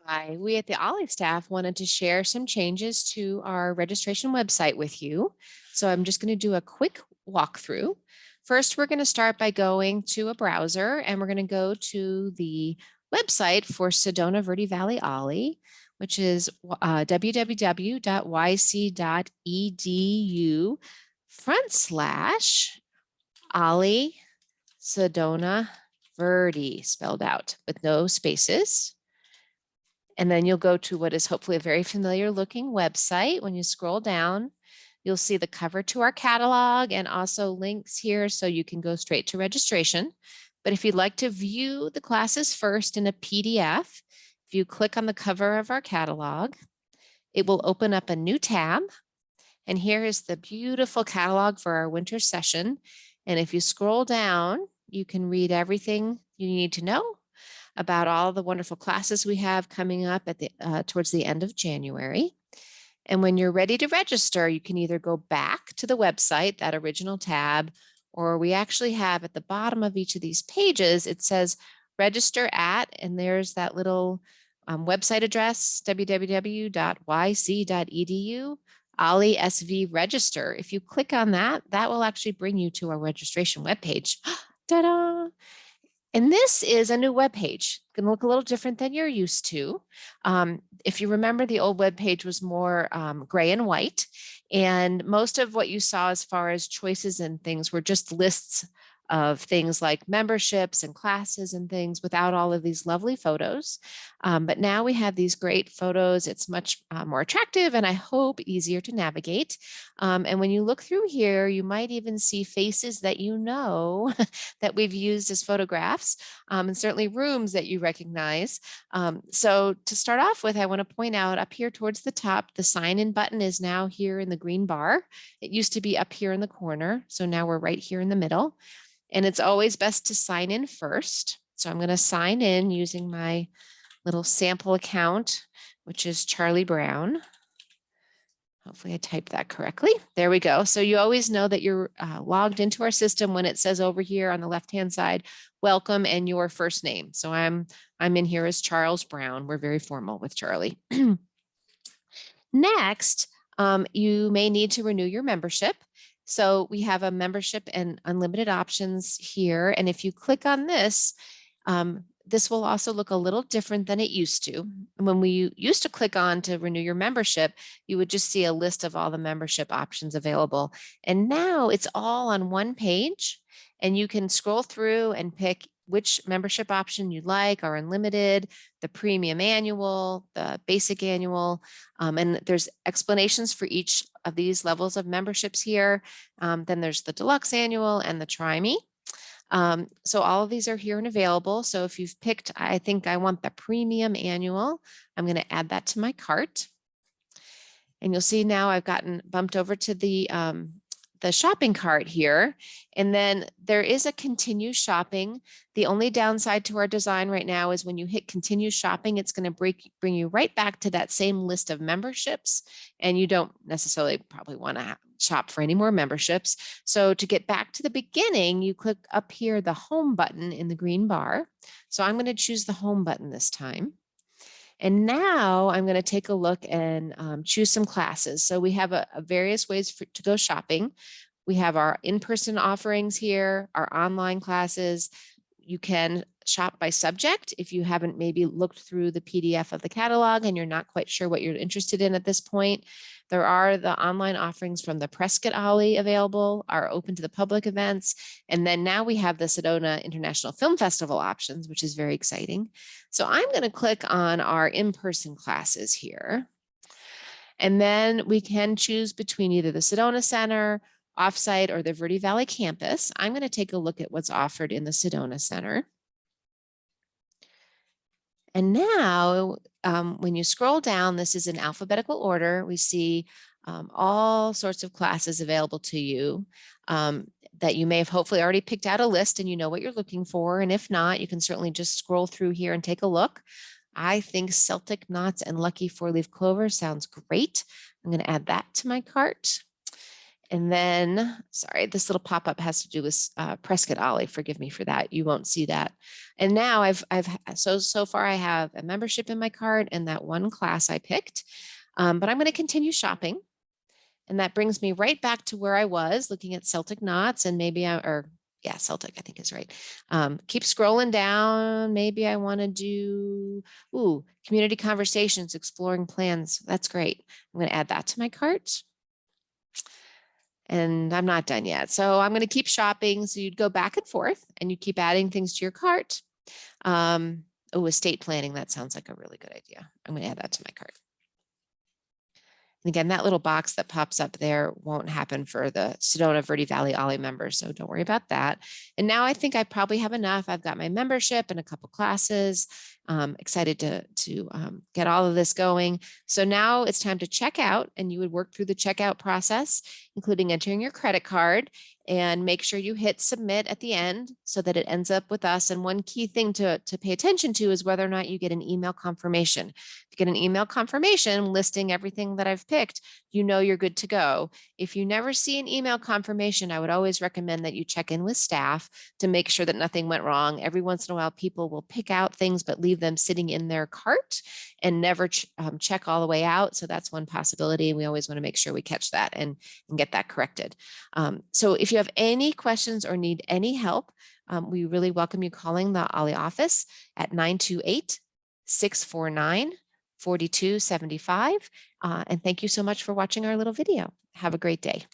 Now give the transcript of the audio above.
Hi, we at the OLLI staff wanted to share some changes to our registration website with you. So I'm just going to do a quick walkthrough. First, we're going to start by going to a browser and we're going to go to the website for Sedona Verde Valley OLLI, which is www.yc.edu/OLLI Sedona Verde, spelled out with no spaces. And then you'll go to what is hopefully a very familiar looking website. When you scroll down, you'll see the cover to our catalog and also links here so you can go straight to registration. But if you'd like to view the classes first in a PDF, if you click on the cover of our catalog, it will open up a new tab. And here is the beautiful catalog for our winter session. And if you scroll down, you can read everything you need to know about all the wonderful classes we have coming up at the towards the end of January. And when you're ready to register, you can either go back to the website, that original tab, or we actually have at the bottom of each of these pages, it says register at, and there's that little website address, www.yc.edu, OLLI SV register. If you click on that, that will actually bring you to our registration webpage. Ta-da! And this is a new web page. It's going to look a little different than you're used to. If you remember, the old web page was more gray and white, and most of what you saw as far as choices and things were just lists of things like memberships and classes and things without all of these lovely photos. But now we have these great photos. It's much more attractive and I hope easier to navigate. And when you look through here, you might even see faces that you know that we've used as photographs, and certainly rooms that you recognize. So to start off with, I want to point out up here towards the top, the sign in button is now here in the green bar. It used to be up here in the corner. So now we're right here in the middle. And it's always best to sign in first. So I'm going to sign in using my little sample account, which is Charlie Brown. Hopefully I typed that correctly. There we go. So you always know that you're logged into our system when it says over here on the left-hand side, welcome and your first name. So I'm in here as Charles Brown. We're very formal with Charlie. Next, you may need to renew your membership. So we have a membership and unlimited options here. And if you click on this, this will also look a little different than it used to. When we used to click on to renew your membership, you would just see a list of all the membership options available. And now it's all on one page and you can scroll through and pick which membership option you like, our unlimited, the premium annual, the basic annual, and there's explanations for each of these levels of memberships here. Then there's the deluxe annual and the Try Me. So all of these are here and available. So if you've picked, I think I want the premium annual, I'm going to add that to my cart. And you'll see now I've gotten bumped over to the shopping cart here. And then there is a continue shopping. The only downside to our design right now is when you hit continue shopping, it's going to bring you right back to that same list of memberships. And you don't necessarily probably want to shop for any more memberships. So to get back to the beginning, you click up here, the home button in the green bar. So I'm going to choose the home button this time. And now I'm going to take a look and choose some classes. So we have a various ways to go shopping. We have our in-person offerings here, our online classes. You can shop by subject if you haven't maybe looked through the PDF of the catalog and you're not quite sure what you're interested in at this point. There are the online offerings from the Prescott OLLI available, our open to the public events. And then now we have the Sedona International Film Festival options, which is very exciting. So I'm going to click on our in-person classes here. And then we can choose between either the Sedona Center, offsite, or the Verde Valley campus. I'm going to take a look at what's offered in the Sedona Center. And now when you scroll down, this is in alphabetical order. We see all sorts of classes available to you that you may have hopefully already picked out a list and you know what you're looking for. And if not, you can certainly just scroll through here and take a look. I think Celtic Knots and Lucky Four-Leaf Clover sounds great. I'm going to add that to my cart. And then, sorry, this little pop-up has to do with Prescott OLLI. Forgive me for that. You won't see that. And now so far I have a membership in my cart and that one class I picked, but I'm going to continue shopping. And that brings me right back to where I was looking at Celtic knots, and yeah, Celtic, I think is right. Keep scrolling down. Maybe I want to do, community conversations, exploring plans. That's great. I'm going to add that to my cart. And I'm not done yet. So I'm going to keep shopping. So you'd go back and forth and you keep adding things to your cart. Estate planning. That sounds like a really good idea. I'm going to add that to my cart. And again, that little box that pops up there won't happen for the Sedona Verde Valley OLLI members, so don't worry about that. And now I think I probably have enough. I've got my membership and a couple classes. Excited to get all of this going. So now it's time to check out, and you would work through the checkout process, including entering your credit card, and make sure you hit submit at the end so that it ends up with us. And one key thing to pay attention to is whether or not you get an email confirmation. If you get an email confirmation listing everything that I've picked, you know you're good to go. If you never see an email confirmation, I would always recommend that you check in with staff to make sure that nothing went wrong. Every once in a while, people will pick out things but leave them sitting in their cart and never check all the way out. So that's one possibility. We always want to make sure we catch that and get that corrected. So if you have any questions or need any help, we really welcome you calling the OLLI office at 928-649-4275. And thank you so much for watching our little video. Have a great day.